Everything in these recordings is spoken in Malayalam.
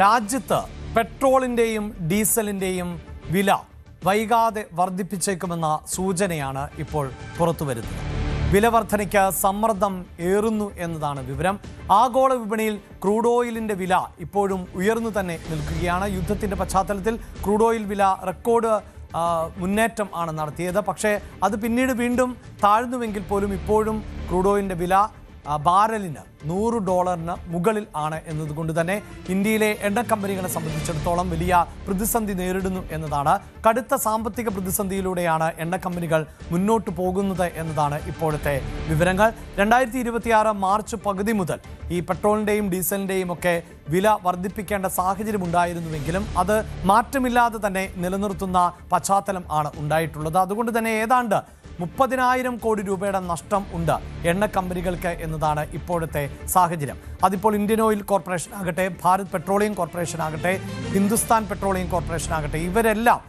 രാജ്യത്ത് പെട്രോളിന്റെയും ഡീസലിന്റെയും വില വൈകാതെ വർദ്ധിപ്പിച്ചേക്കുമെന്ന സൂചനയാണ് ഇപ്പോൾ പുറത്തുവരുന്നത്. വില വർധനയ്ക്ക് സമ്മർദ്ദം ഏറുന്നു എന്നതാണ് വിവരം. ആഗോള വിപണിയിൽ ക്രൂഡ് ഓയിലിന്റെ വില ഇപ്പോഴും ഉയർന്നു തന്നെ നിൽക്കുകയാണ്. യുദ്ധത്തിന്റെ പശ്ചാത്തലത്തിൽ ക്രൂഡ് ഓയിൽ വില റെക്കോർഡ് മുന്നേറ്റം ആണ് നടത്തിയത്. പക്ഷേ അത് പിന്നീട് വീണ്ടും താഴ്ന്നുവെങ്കിൽ പോലും ഇപ്പോഴും ക്രൂഡ് ഓയിലിന്റെ വില ബാരലിന് $100 മുകളിൽ ആണ് എന്നതുകൊണ്ട് തന്നെ ഇന്ത്യയിലെ എണ്ണ കമ്പനികളെ സംബന്ധിച്ചിടത്തോളം വലിയ പ്രതിസന്ധി നേരിടുന്നു എന്നതാണ്. കടുത്ത സാമ്പത്തിക പ്രതിസന്ധിയിലൂടെയാണ് എണ്ണ കമ്പനികൾ മുന്നോട്ട് പോകുന്നത് എന്നതാണ് ഇപ്പോഴത്തെ വിവരങ്ങൾ. 2026 മാർച്ച് പകുതി മുതൽ ഈ പെട്രോളിൻ്റെയും ഡീസലിൻ്റെയും ഒക്കെ വില വർദ്ധിപ്പിക്കേണ്ട സാഹചര്യം ഉണ്ടായിരുന്നുവെങ്കിലും അത് മാറ്റമില്ലാതെ തന്നെ നിലനിർത്തുന്ന പശ്ചാത്തലം ആണ് ഉണ്ടായിട്ടുള്ളത്. അതുകൊണ്ട് തന്നെ ഏതാണ്ട് 30,000 കോടി രൂപയുടെ നഷ്ടം ഉണ്ട് എണ്ണ കമ്പനികൾക്ക് എന്നതാണ് ഇപ്പോഴത്തെ സാഹചര്യം. അതിപ്പോൾ ഇന്ത്യൻ ഓയിൽ കോർപ്പറേഷൻ ആകട്ടെ, ഭാരത് പെട്രോളിയം കോർപ്പറേഷൻ ആകട്ടെ, ഹിന്ദുസ്ഥാൻ പെട്രോളിയം കോർപ്പറേഷൻ ആകട്ടെ, ഇവരെല്ലാം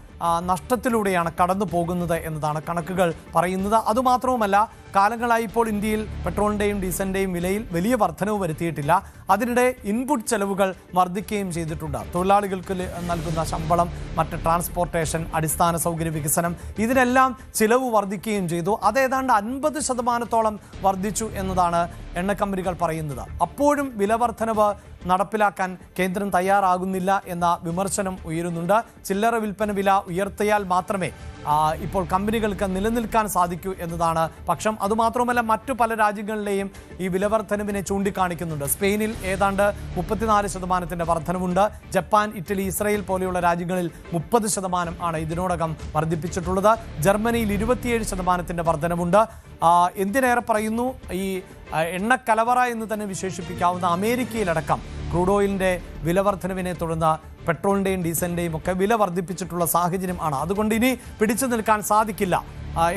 നഷ്ടത്തിലൂടെയാണ് കടന്നു പോകുന്നത് എന്നതാണ് കണക്കുകൾ പറയുന്നത്. അതുമാത്രവുമല്ല, കാലങ്ങളായി ഇപ്പോൾ ഇന്ത്യയിൽ പെട്രോളിൻ്റെയും ഡീസലിൻ്റെയും വിലയിൽ വലിയ വർധനവ് വരുത്തിയിട്ടില്ല. അതിനിടെ ഇൻപുട്ട് ചെലവുകൾ വർദ്ധിക്കുകയും ചെയ്തിട്ടുണ്ട്. തൊഴിലാളികൾക്ക് നൽകുന്ന ശമ്പളം, മറ്റ് ട്രാൻസ്പോർട്ടേഷൻ, അടിസ്ഥാന സൗകര്യ വികസനം, ഇതിനെല്ലാം ചിലവ് വർദ്ധിക്കുകയും ചെയ്തു. അത് ഏതാണ്ട് 50% വർദ്ധിച്ചു എന്നതാണ് എണ്ണ കമ്പനികൾ പറയുന്നത്. അപ്പോഴും വില വർധനവ് നടപ്പിലാക്കാൻ കേന്ദ്രം തയ്യാറാകുന്നില്ല എന്ന വിമർശനം ഉയരുന്നുണ്ട്. ചില്ലറ വിൽപ്പന വില ഉയർത്തിയാൽ മാത്രമേ ഇപ്പോൾ കമ്പനികൾക്ക് നിലനിൽക്കാൻ സാധിക്കൂ എന്നതാണ് പക്ഷം. അതുമാത്രമല്ല, മറ്റു പല രാജ്യങ്ങളിലെയും ഈ വിലവർധനവിനെ ചൂണ്ടിക്കാണിക്കുന്നുണ്ട്. സ്പെയിനിൽ ഏതാണ്ട് 34% വർധനവുണ്ട്. ജപ്പാൻ, ഇറ്റലി, ഇസ്രായേൽ പോലെയുള്ള രാജ്യങ്ങളിൽ 30% ആണ് ഇതിനോടകം വർദ്ധിപ്പിച്ചിട്ടുള്ളത്. ജർമ്മനിയിൽ 27% വർധനവുണ്ട്. എന്തിനേറെ പറയുന്നു, ഈ എണ്ണക്കലവറ എന്ന് തന്നെ വിശേഷിപ്പിക്കാവുന്ന അമേരിക്കയിലടക്കം ക്രൂഡ് ഓയിലിൻ്റെ വിലവർധനവിനെ തുടർന്ന് പെട്രോളിൻ്റെയും ഡീസലിൻ്റെയും ഒക്കെ വില വർദ്ധിപ്പിച്ചിട്ടുള്ള സാഹചര്യം ആണ്. അതുകൊണ്ട് ഇനി പിടിച്ചു നിൽക്കാൻ സാധിക്കില്ല.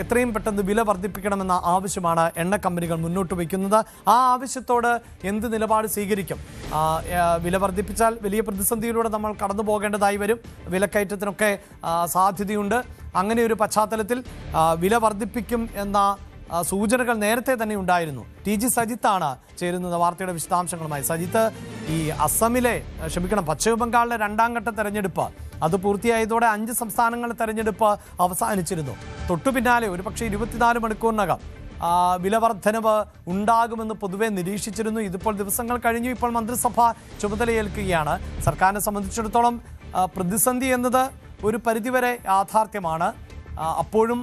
എത്രയും പെട്ടെന്ന് വില വർദ്ധിപ്പിക്കണമെന്ന ആവശ്യമാണ് എണ്ണ കമ്പനികൾ മുന്നോട്ട് വയ്ക്കുന്നത്. ആ ആവശ്യത്തോട് എന്ത് നിലപാട് സ്വീകരിക്കും? വില വർദ്ധിപ്പിച്ചാൽ വലിയ പ്രതിസന്ധിയിലൂടെ നമ്മൾ കടന്നു പോകേണ്ടതായി വരും. വിലക്കയറ്റത്തിനൊക്കെ സാധ്യതയുണ്ട്. അങ്ങനെ ഒരു പശ്ചാത്തലത്തിൽ വില വർദ്ധിപ്പിക്കും എന്ന സൂചനകൾ നേരത്തെ തന്നെ ഉണ്ടായിരുന്നു. TG സജിത്താണ് ചേരുന്നത് വാർത്തയുടെ വിശദാംശങ്ങളുമായി. സജിത്ത്, ഈ പശ്ചിമ ബംഗാളിലെ 2ാം ഘട്ട തെരഞ്ഞെടുപ്പ് അത് പൂർത്തിയായതോടെ 5 സംസ്ഥാനങ്ങളുടെ തെരഞ്ഞെടുപ്പ് അവസാനിച്ചിരുന്നു. തൊട്ടു പിന്നാലെ ഒരുപക്ഷെ 24 മണിക്കൂറിനകം വില വർധനവ് ഉണ്ടാകുമെന്ന് പൊതുവെ നിരീക്ഷിച്ചിരുന്നു. ഇതിപ്പോൾ ദിവസങ്ങൾ കഴിഞ്ഞു. ഇപ്പോൾ മന്ത്രിസഭ ചുമതലയേൽക്കുകയാണ്. സർക്കാരിനെ സംബന്ധിച്ചിടത്തോളം പ്രതിസന്ധി എന്നത് ഒരു പരിധിവരെ യാഥാർത്ഥ്യമാണ്. അപ്പോഴും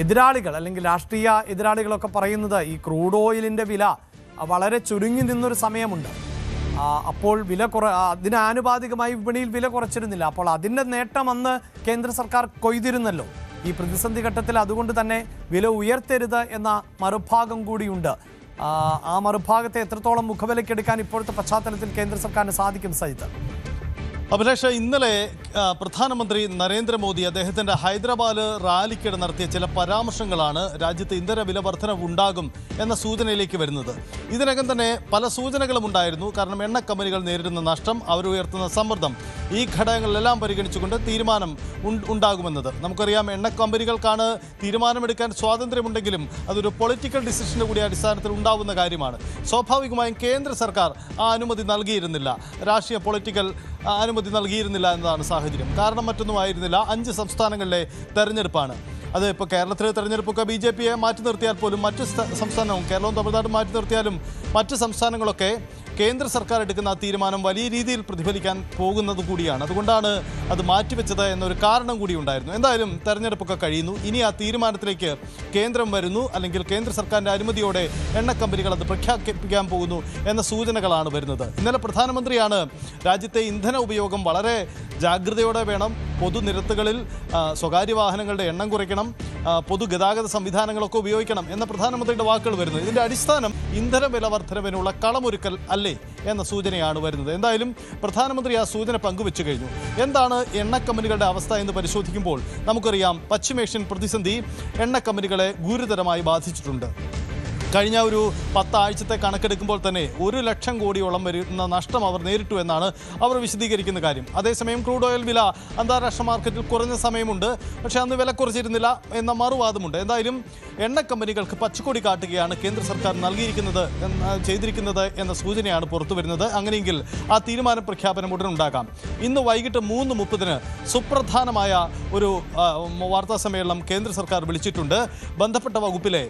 എതിരാളികൾ അല്ലെങ്കിൽ രാഷ്ട്രീയ എതിരാളികളൊക്കെ പറയുന്നത് ഈ ക്രൂഡ് ഓയിലിൻ്റെ വില വളരെ ചുരുങ്ങി നിന്നൊരു സമയമുണ്ട്. അപ്പോൾ അതിനാനുപാതികമായി വിപണിയിൽ വില കുറച്ചിരുന്നില്ല. അപ്പോൾ അതിൻ്റെ നേട്ടം അന്ന് കേന്ദ്ര സർക്കാർ കൊയ്തിരുന്നല്ലോ. ഈ പ്രതിസന്ധി ഘട്ടത്തിൽ അതുകൊണ്ട് തന്നെ വില ഉയർത്തരുത് എന്ന മറുഭാഗം കൂടിയുണ്ട്. ആ മറുഭാഗത്തെ എത്രത്തോളം മുഖവിലക്കെടുക്കാൻ ഇപ്പോഴത്തെ പശ്ചാത്തലത്തിൽ കേന്ദ്ര സർക്കാരിന് സാധിക്കും സജിത്ത്? അഭിലാഷ്, ഇന്നലെ പ്രധാനമന്ത്രി നരേന്ദ്രമോദി അദ്ദേഹത്തിൻ്റെ ഹൈദരാബാദ് റാലിക്കിടെ നടത്തിയ ചില പരാമർശങ്ങളാണ് രാജ്യത്ത് ഇന്ധന വില വർധനവ് ഉണ്ടാകും എന്ന സൂചനയിലേക്ക് വരുന്നത്. ഇതിനകം തന്നെ പല സൂചനകളും ഉണ്ടായിരുന്നു. കാരണം എണ്ണ കമ്പനികൾ നേരിടുന്ന നഷ്ടം, അവർ ഉയർത്തുന്ന സമ്മർദ്ദം, ഈ ഘടകങ്ങളിലെല്ലാം പരിഗണിച്ചുകൊണ്ട് തീരുമാനം ഉണ്ടാകുമെന്നത് നമുക്കറിയാം. എണ്ണ കമ്പനികൾക്കാണ് തീരുമാനമെടുക്കാൻ സ്വാതന്ത്ര്യമുണ്ടെങ്കിലും അതൊരു പൊളിറ്റിക്കൽ ഡിസിഷൻ്റെ കൂടി അടിസ്ഥാനത്തിൽ ഉണ്ടാവുന്ന കാര്യമാണ്. സ്വാഭാവികമായും കേന്ദ്ര സർക്കാർ ആ അനുമതി നൽകിയിരുന്നില്ല, രാഷ്ട്രീയ പൊളിറ്റിക്കൽ അനുമതി നൽകിയിരുന്നില്ല എന്നതാണ് സാഹചര്യം. കാരണം മറ്റൊന്നുമായിരുന്നില്ല, 5 സംസ്ഥാനങ്ങളിലെ തെരഞ്ഞെടുപ്പാണ്. അത് ഇപ്പോൾ കേരളത്തിലെ തെരഞ്ഞെടുപ്പൊക്കെ BJPയെ മാറ്റി നിർത്തിയാൽ പോലും മറ്റ് സംസ്ഥാനവും, കേരളവും തമിഴ്നാടും മാറ്റി നിർത്തിയാലും മറ്റ് സംസ്ഥാനങ്ങളൊക്കെ കേന്ദ്ര സർക്കാർ എടുക്കുന്ന ആ തീരുമാനം വലിയ രീതിയിൽ പ്രതിഫലിക്കാൻ പോകുന്നത് കൂടിയാണ്. അതുകൊണ്ടാണ് അത് മാറ്റിവെച്ചത് എന്നൊരു കാരണം കൂടി ഉണ്ടായിരുന്നു. എന്തായാലും തെരഞ്ഞെടുപ്പൊക്കെ കഴിയുന്നു. ഇനി ആ തീരുമാനത്തിലേക്ക് കേന്ദ്രം വരുന്നു, അല്ലെങ്കിൽ കേന്ദ്ര സർക്കാരിൻ്റെ അനുമതിയോടെ എണ്ണ കമ്പനികൾ അത് പ്രഖ്യാപിക്കാൻ പോകുന്നു എന്ന സൂചനകളാണ് വരുന്നത്. ഇന്നലെ പ്രധാനമന്ത്രിയാണ് രാജ്യത്തെ ഇന്ധന ഉപയോഗം വളരെ ജാഗ്രതയോടെ വേണം, പൊതുനിരത്തുകളിൽ സ്വകാര്യ വാഹനങ്ങളുടെ എണ്ണം കുറയ്ക്കണം, പൊതുഗതാഗത സംവിധാനങ്ങളൊക്കെ ഉപയോഗിക്കണം എന്ന പ്രധാനമന്ത്രിയുടെ വാക്കുകൾ വരുന്നത്. ഇതിൻ്റെ അടിസ്ഥാനം ഇന്ധന വില വർധനവിനുള്ള കളമൊരുക്കൽ അല്ലേ എന്ന സൂചനയാണ് വരുന്നത്. എന്തായാലും പ്രധാനമന്ത്രി ആ സൂചന പങ്കുവെച്ചു കഴിഞ്ഞു. എന്താണ് എണ്ണ കമ്പനികളുടെ അവസ്ഥ എന്ന് പരിശോധിക്കുമ്പോൾ നമുക്കറിയാം, പശ്ചിമേഷ്യൻ പ്രതിസന്ധി എണ്ണ കമ്പനികളെ ഗുരുതരമായി ബാധിച്ചിട്ടുണ്ട്. കഴിഞ്ഞ ഒരു 10 ആഴ്ചത്തെ കണക്കെടുക്കുമ്പോൾ തന്നെ 1 ലക്ഷം കോടിയോളം വരുന്ന നഷ്ടം അവർ നേരിട്ടു എന്നാണ് അവർ വിശദീകരിക്കുന്ന കാര്യം. അതേസമയം ക്രൂഡ് ഓയിൽ വില അന്താരാഷ്ട്ര മാർക്കറ്റിൽ കുറഞ്ഞ സമയമുണ്ട്, പക്ഷേ അന്ന് വില കുറച്ചിരുന്നില്ല എന്ന മറുവാദമുണ്ട്. എന്തായാലും എണ്ണ കമ്പനികൾക്ക് പച്ചക്കൊടി കാട്ടുകയാണ് കേന്ദ്ര സർക്കാർ ചെയ്തിരിക്കുന്നത് എന്ന സൂചനയാണ് പുറത്തു വരുന്നത്. അങ്ങനെയെങ്കിൽ ആ തീരുമാന പ്രഖ്യാപനം ഉടൻ ഉണ്ടാകാം. ഇന്ന് വൈകിട്ട് 3:30 സുപ്രധാനമായ ഒരു വാർത്താ സമ്മേളനം കേന്ദ്ര സർക്കാർ വിളിച്ചിട്ടുണ്ട്. ബന്ധപ്പെട്ട വകുപ്പിലെ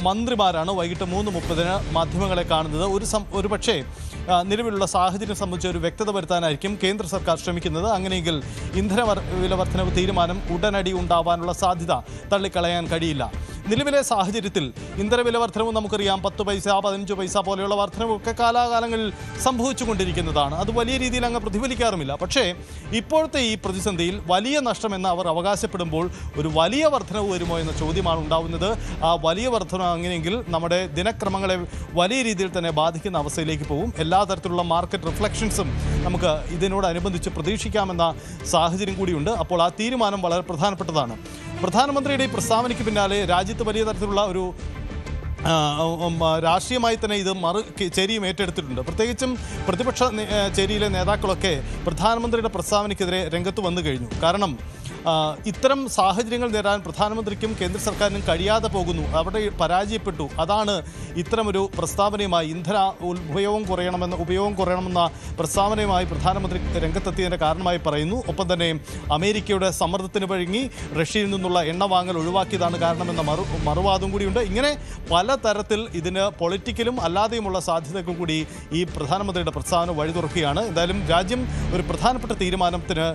മന്ത്രിമാരാണ് വൈകിട്ട് 3:30 മാധ്യമങ്ങളെ കാണുന്നത്. ഒരു പക്ഷേ നിലവിലുള്ള സാഹചര്യം സംബന്ധിച്ച് ഒരു വ്യക്തത വരുത്താനായിരിക്കും കേന്ദ്ര സർക്കാർ ശ്രമിക്കുന്നത്. അങ്ങനെയെങ്കിൽ ഇന്ധന വില വർധനവ് തീരുമാനം ഉടനടി ഉണ്ടാവാനുള്ള സാധ്യത തള്ളിക്കളയാൻ കഴിയില്ല. നിലവിലെ സാഹചര്യത്തിൽ ഇന്ധന വില വർധനവ് നമുക്കറിയാം, 10 പൈസ 15 പൈസ പോലെയുള്ള വർധനവൊക്കെ കാലാകാലങ്ങളിൽ സംഭവിച്ചുകൊണ്ടിരിക്കുന്നതാണ്. അത് വലിയ രീതിയിൽ അങ്ങ് പ്രതിഫലിക്കാറുമില്ല. പക്ഷേ ഇപ്പോഴത്തെ ഈ പ്രതിസന്ധിയിൽ വലിയ നഷ്ടമെന്ന് അവർ അവകാശപ്പെടുമ്പോൾ ഒരു വലിയ വർധനവ് വരുമോ എന്ന ചോദ്യമാണ് ഉണ്ടാവുന്നത്. ആ വലിയ വർധനവ് അങ്ങനെയെങ്കിൽ നമ്മുടെ ദിനക്രമങ്ങളെ വലിയ രീതിയിൽ തന്നെ ബാധിക്കുന്ന അവസ്ഥയിലേക്ക് പോകും. എല്ലാ തരത്തിലുള്ള മാർക്കറ്റ് റിഫ്ലക്ഷൻസും നമുക്ക് ഇതിനോടനുബന്ധിച്ച് പ്രതീക്ഷിക്കാമെന്ന സാഹചര്യം കൂടിയുണ്ട്. അപ്പോൾ ആ തീരുമാനം വളരെ പ്രധാനപ്പെട്ടതാണ്. പ്രധാനമന്ത്രിയുടെ ഈ പ്രസ്താവനയ്ക്ക് പിന്നാലെ രാജ്യത്ത് വലിയ തരത്തിലുള്ള ഒരു രാഷ്ട്രീയമായി തന്നെ ഇത് ചേരിയും ഏറ്റെടുത്തിട്ടുണ്ട്. പ്രത്യേകിച്ചും പ്രതിപക്ഷ ചേരിയിലെ നേതാക്കളൊക്കെ പ്രധാനമന്ത്രിയുടെ പ്രസ്താവനയ്ക്കെതിരെ രംഗത്ത് വന്നു കഴിഞ്ഞു. കാരണം ഇത്തരം സാഹചര്യങ്ങൾ നേടാൻ പ്രധാനമന്ത്രിക്കും കേന്ദ്ര സർക്കാരിനും കഴിയാതെ പോകുന്നു, അവിടെ പരാജയപ്പെട്ടു. അതാണ് ഇത്തരമൊരു പ്രസ്താവനയുമായി ഇന്ധന ഉപയോഗം കുറയണമെന്ന പ്രസ്താവനയുമായി പ്രധാനമന്ത്രി രംഗത്തെത്തിയതിൻ്റെ കാരണമായി പറയുന്നു. ഒപ്പം തന്നെ അമേരിക്കയുടെ സമ്മർദ്ദത്തിന് വഴങ്ങി റഷ്യയിൽ നിന്നുള്ള എണ്ണ വാങ്ങൽ ഒഴിവാക്കിയതാണ് കാരണമെന്ന മറുവാദം കൂടിയുണ്ട്. ഇങ്ങനെ പലതരത്തിൽ ഇതിന് പൊളിറ്റിക്കലും അല്ലാതെയുമുള്ള സാധ്യതകൾ കൂടി ഈ പ്രധാനമന്ത്രിയുടെ പ്രസ്താവന വഴി തുറക്കുകയാണ്. എന്തായാലും രാജ്യം ഒരു പ്രധാനപ്പെട്ട തീരുമാനത്തിന്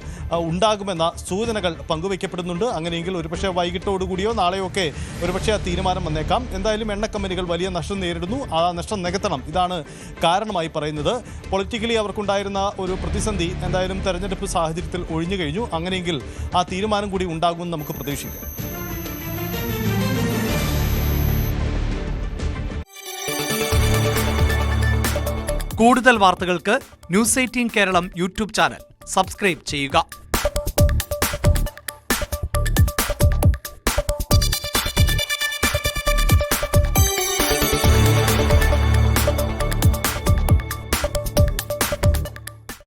ഉണ്ടാകുമെന്ന സൂചനകൾ പങ്കുവയ്ക്കപ്പെടുന്നുണ്ട്. അങ്ങനെയെങ്കിൽ ഒരുപക്ഷെ വൈകിട്ടോടുകൂടിയോ നാളെയോ ഒക്കെ ഒരുപക്ഷെ ആ തീരുമാനം വന്നേക്കാം. എന്തായാലും എണ്ണ കമ്പനികൾ വലിയ നഷ്ടം നേരിടുന്നു, ആ നഷ്ടം നികത്തണം, ഇതാണ് കാരണമായി പറയുന്നത്. പൊളിറ്റിക്കലി അവർക്കുണ്ടായിരുന്ന ഒരു പ്രതിസന്ധി എന്തായാലും തെരഞ്ഞെടുപ്പ് സാഹചര്യത്തിൽ ഒഴിഞ്ഞു കഴിഞ്ഞു. അങ്ങനെയെങ്കിൽ ആ തീരുമാനം കൂടി ഉണ്ടാകുമെന്ന് നമുക്ക് പ്രതീക്ഷിക്കാം. കൂടുതൽ വാർത്തകൾക്ക് News 18 Keralam YouTube channel subscribe ചെയ്യുക.